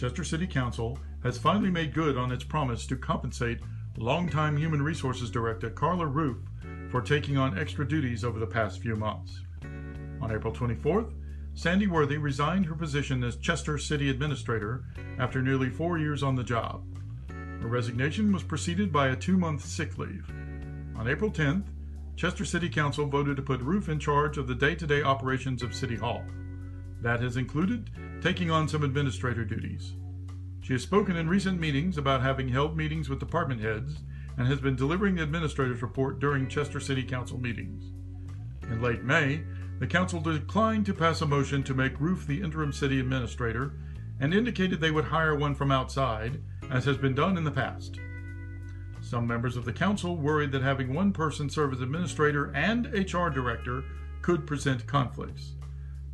Chester City Council has finally made good on its promise to compensate longtime Human Resources Director Carla Roof for taking on extra duties over the past few months. On April 24th, Sandy Worthy resigned her position as Chester City Administrator after nearly 4 years on the job. Her resignation was preceded by a 2-month sick leave. On April 10th, Chester City Council voted to put Roof in charge of the day-to-day operations of City Hall. That has included taking on some administrator duties. She has spoken in recent meetings about having held meetings with department heads and has been delivering the administrator's report during Chester City Council meetings. In late May, the council declined to pass a motion to make Roof the interim city administrator and indicated they would hire one from outside, as has been done in the past. Some members of the council worried that having one person serve as administrator and HR director could present conflicts.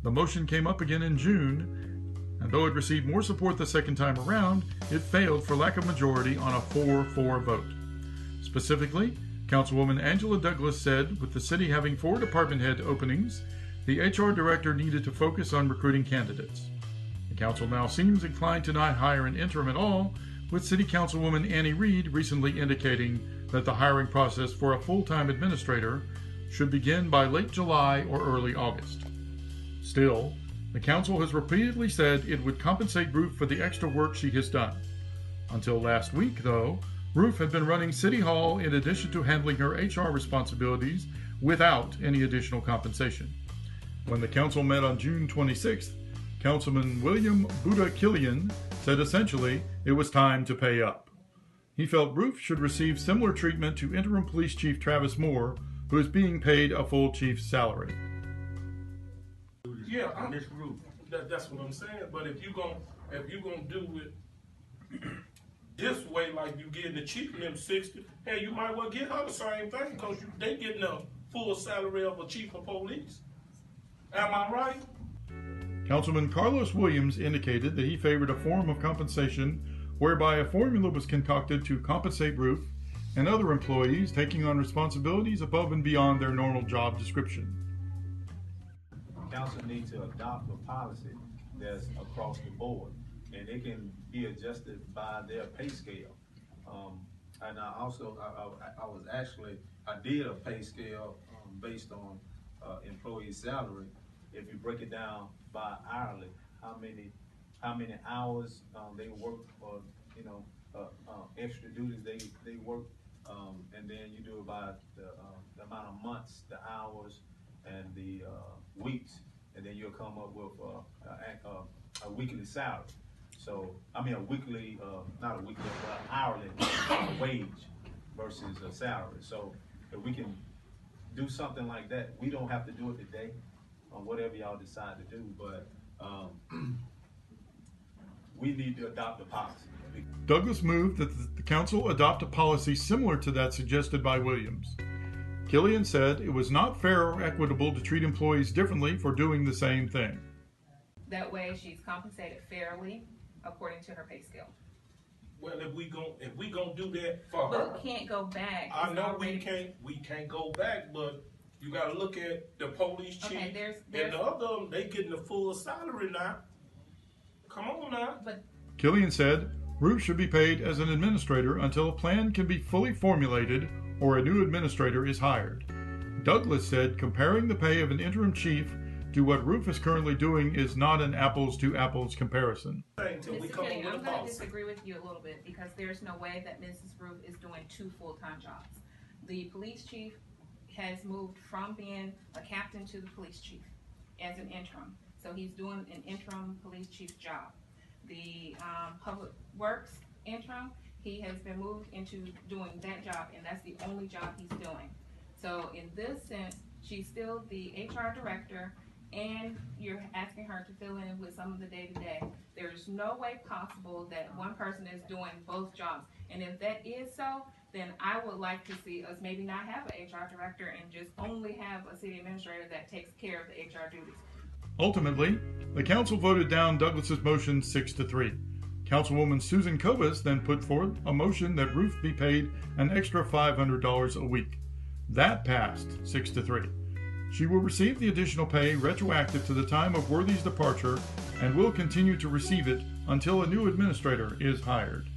The motion came up again in June, and though it received more support the second time around, it failed for lack of majority on a 4-4 vote. Specifically, Councilwoman Angela Douglas said with the city having 4 department head openings, the HR director needed to focus on recruiting candidates. The council now seems inclined to not hire an interim at all, with City Councilwoman Annie Reed recently indicating that the hiring process for a full-time administrator should begin by late July or early August. Still, the council has repeatedly said it would compensate Roof for the extra work she has done. Until last week, though, Roof had been running City Hall in addition to handling her HR responsibilities without any additional compensation. When the council met on June 26th, Councilman William Buddha Killian said essentially it was time to pay up. He felt Roof should receive similar treatment to Interim Police Chief Travis Moore, who is being paid a full chief's salary. Yeah, that's what I'm saying. But if you gonna do it this way, like you getting the chief and them 60, hey, you might well get her the same thing because they getting a full salary of a chief of police. Am I right? Councilman Carlos Williams indicated that he favored a form of compensation whereby a formula was concocted to compensate Roof and other employees taking on responsibilities above and beyond their normal job description. Council needs to adopt a policy that's across the board, and it can be adjusted by their pay scale. And I did a pay scale based on employee salary. If you break it down by hourly, how many hours they work, or extra duties they work, and then you do it by the amount of months, the hours, and the weeks, and then you'll come up with a weekly salary. So a weekly, not a weekly, but hourly wage versus a salary. So if we can do something like that, we don't have to do it today, on whatever y'all decide to do, but we need to adopt a policy. Douglas moved that the council adopt a policy similar to that suggested by Williams. Killian said it was not fair or equitable to treat employees differently for doing the same thing. That way she's compensated fairly according to her pay scale. Well, if we gonna do that for her, but we can't go back. I know we can't go back, but you gotta look at the police chief, okay, there's and the other of them, they getting the full salary now. Come on now. But Killian said Roof should be paid as an administrator until a plan can be fully formulated or a new administrator is hired. Douglas said comparing the pay of an interim chief to what Roof is currently doing is not an apples-to-apples comparison. Mr. Kenny, I'm going to disagree with you a little bit because there's no way that Mrs. Roof is doing 2 full-time jobs. The police chief has moved from being a captain to the police chief as an interim. So he's doing an interim police chief's job. The public works interim, he has been moved into doing that job, and that's the only job he's doing. So in this sense, she's still the HR director, and you're asking her to fill in with some of the day-to-day. There's no way possible that one person is doing both jobs. And if that is so, then I would like to see us maybe not have an HR director and just only have a city administrator that takes care of the HR duties. Ultimately, the council voted down Douglas's motion 6-3. Councilwoman Susan Kovas then put forth a motion that Roof be paid an extra $500 a week. That passed 6-3. She will receive the additional pay retroactive to the time of Worthy's departure and will continue to receive it until a new administrator is hired.